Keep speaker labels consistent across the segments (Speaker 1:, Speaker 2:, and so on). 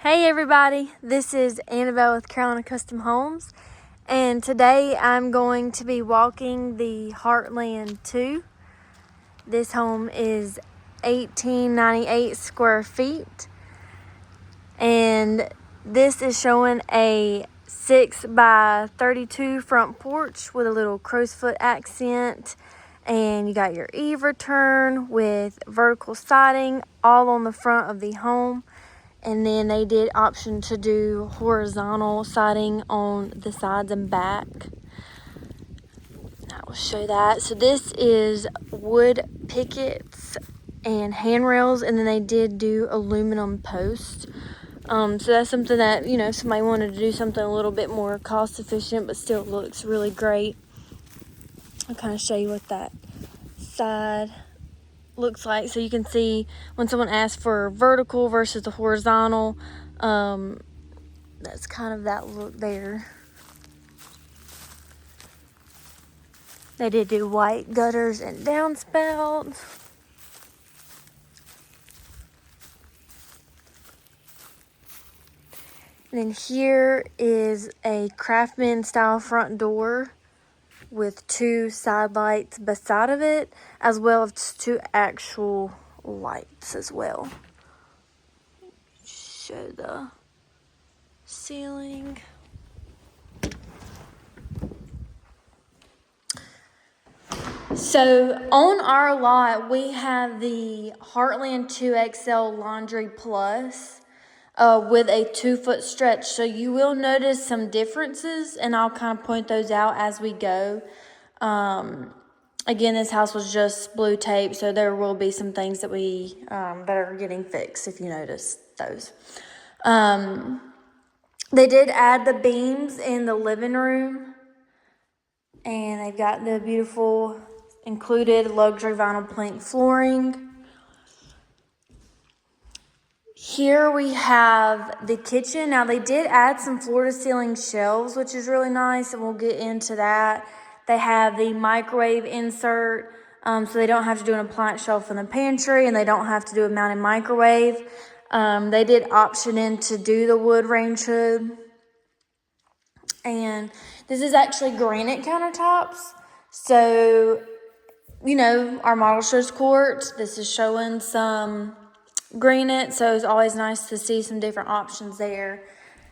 Speaker 1: Hey everybody, this is Annabelle with Carolina Custom Homes, and today I'm going to be walking the Heartland 2. This home is 1898 square feet, and this is showing a 6 by 32 front porch with a little crow's foot accent, and you got your eave return with vertical siding all on the front of the home. And then they did option to do horizontal siding on the sides and back. I will show that. So this is wood pickets and handrails, and then they did do aluminum posts. So that's something that, if somebody wanted to do something a little bit more cost efficient but still looks really great. I'll kind of show you what that side looks like, so you can see when someone asks for vertical versus the horizontal, that's kind of that look there. They did do white gutters and downspouts. And then here is a Craftsman style front door with 2 side lights beside of it, as well as 2 actual lights as well. Show the ceiling. So on our lot, we have the Heartland 2XL Laundry Plus with a 2-foot stretch. So you will notice some differences, and I'll kind of point those out as we go. Again, this house was just blue tape, so there will be some things that that are getting fixed if you notice those. They did add the beams in the living room, and they've got the beautiful included luxury vinyl plank flooring. Here we have the kitchen. Now they did add some floor to ceiling shelves, which is really nice, and we'll get into that. They have the microwave insert, so they don't have to do an appliance shelf in the pantry, and they don't have to do a mounted microwave. They did option in to do the wood range hood. And this is actually granite countertops. So, our model shows quartz. This is showing some granite, so it's always nice to see some different options there.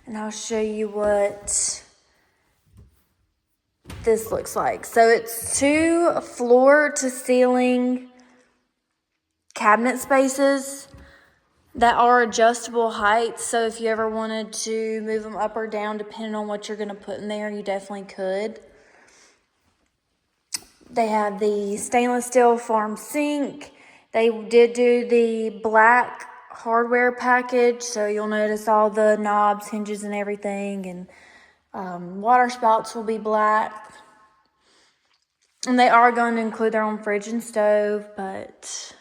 Speaker 1: And I'll show you what this looks like. So it's 2 floor to ceiling cabinet spaces that are adjustable heights. So if you ever wanted to move them up or down, depending on what you're going to put in there, you definitely could. They have the stainless steel farm sink. They did do the black hardware package, so you'll notice all the knobs, hinges, and everything, and water spouts will be black. And they are going to include their own fridge and stove, but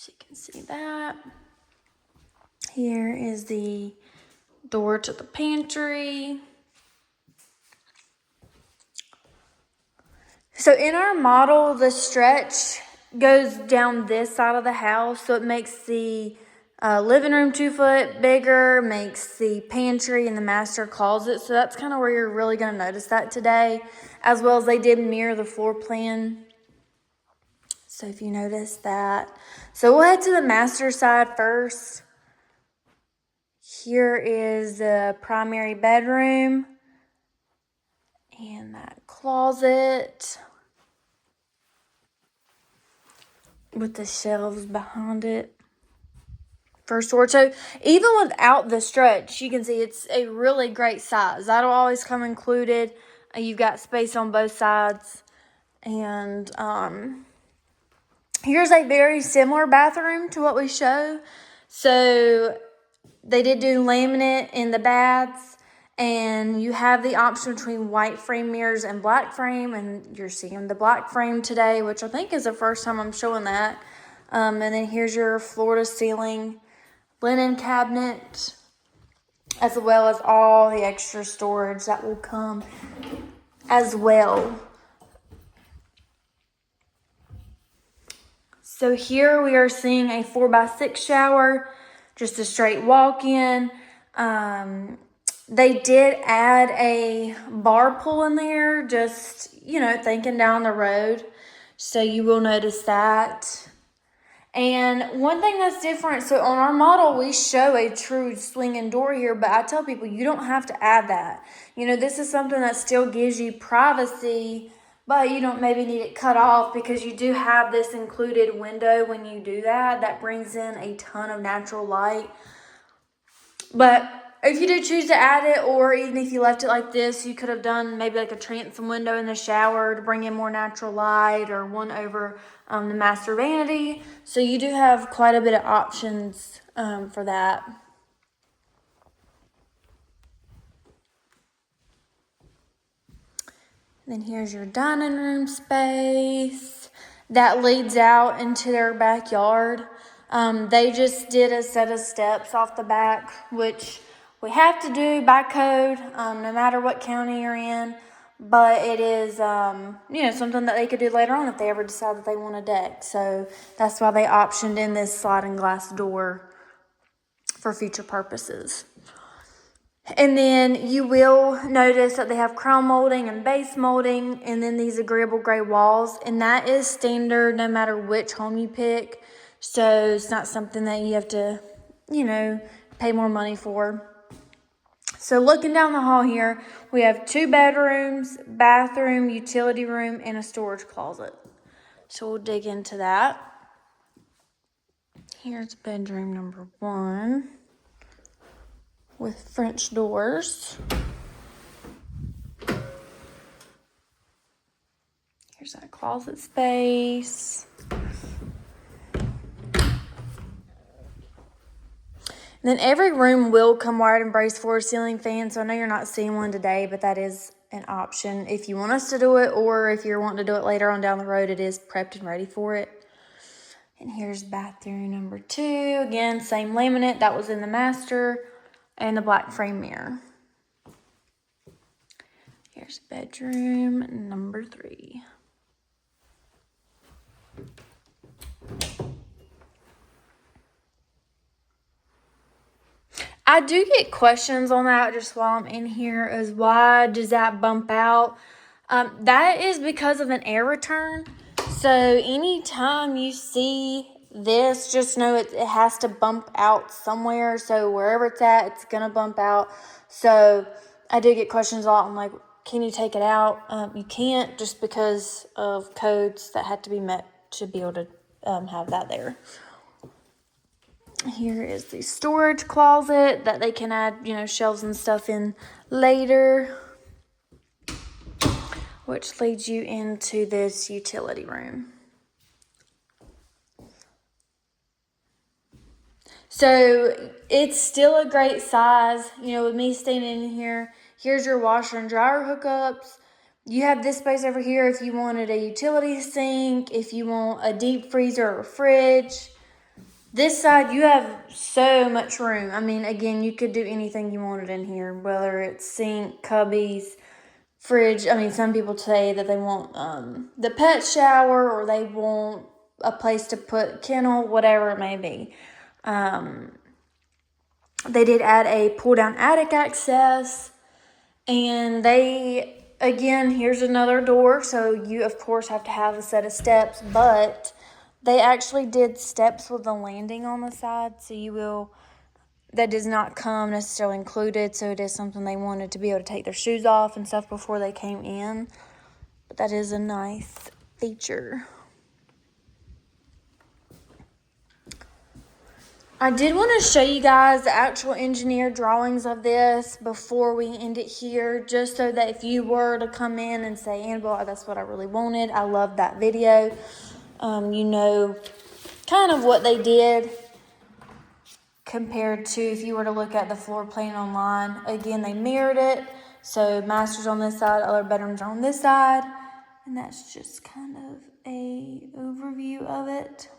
Speaker 1: you can see that. Here is the door to the pantry. So in our model, the stretch goes down this side of the house, so it makes the living room 2 foot bigger, makes the pantry and the master closet. So that's kind of where you're really going to notice that today, as well as they did mirror the floor plan. So if you notice that. So we'll head to the master side first. Here is the primary bedroom and that closet with the shelves behind it for storage. So even without the stretch, you can see it's a really great size. That'll always come included. You've got space on both sides. And here's a very similar bathroom to what we show. So they did do laminate in the baths, and you have the option between white frame mirrors and black frame, and you're seeing the black frame today, which I think is the first time I'm showing that. And then here's your floor to ceiling linen cabinet, as well as all the extra storage that will come as well. So here we are seeing a 4x6 shower, just a straight walk-in. They did add a bar pool in there, just, thinking down the road. So you will notice that. And one thing that's different, so on our model, we show a true swinging door here, but I tell people you don't have to add that. This is something that still gives you privacy, but you don't maybe need it cut off because you do have this included window when you do that. That brings in a ton of natural light. But if you do choose to add it, or even if you left it like this, you could have done maybe like a transom window in the shower to bring in more natural light, or one over the master vanity. So you do have quite a bit of options for that. Then here's your dining room space that leads out into their backyard. They just did a set of steps off the back, which we have to do by code, no matter what county you're in. But it is, something that they could do later on if they ever decide that they want a deck. So that's why they optioned in this sliding glass door for future purposes. And then you will notice that they have crown molding and base molding, and then these agreeable gray walls. And that is standard no matter which home you pick. So it's not something that you have to, pay more money for. So looking down the hall here, we have 2 bedrooms, bathroom, utility room, and a storage closet. So we'll dig into that. Here's bedroom number 1 with French doors. Here's that closet space. Then every room will come wired and braced floor ceiling fan. So I know you're not seeing one today, but that is an option if you want us to do it, or if you're wanting to do it later on down the road, it is prepped and ready for it. And here's bathroom number 2. Again, same laminate that was in the master, and the black frame mirror. Here's bedroom number 3. I do get questions on that just while I'm in here, as why does that bump out? That is because of an air return. So anytime you see this, just know it has to bump out somewhere. So wherever it's at, it's going to bump out. So I do get questions a lot. I'm like, can you take it out? You can't, just because of codes that have to be met to be able to have that there. Here is the storage closet that they can add, shelves and stuff in later, which leads you into this utility room. So it's still a great size, with me standing in here. Here's your washer and dryer hookups. You have this space over here if you wanted a utility sink, if you want a deep freezer or a fridge. This side, you have so much room. I mean, again, you could do anything you wanted in here, whether it's sink, cubbies, fridge. I mean, some people say that they want the pet shower, or they want a place to put kennel, whatever it may be. They did add a pull-down attic access, and again, here's another door. So you, of course, have to have a set of steps, but they actually did steps with a landing on the side, so that does not come necessarily included, so it is something they wanted to be able to take their shoes off and stuff before they came in. But that is a nice feature. I did want to show you guys the actual engineered drawings of this before we end it here, just so that if you were to come in and say, Annabelle, that's what I really wanted, I love that video. Kind of what they did compared to if you were to look at the floor plan online. Again, they mirrored it. So master's on this side, other bedrooms are on this side. And that's just kind of a overview of it.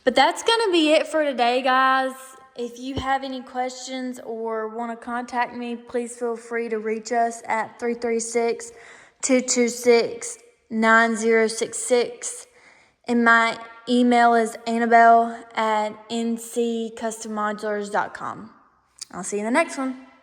Speaker 1: But that's going to be it for today, guys. If you have any questions or want to contact me, please feel free to reach us at 336-226-9066. And my email is Annabelle@nccustommodulars.com. I'll see you in the next one.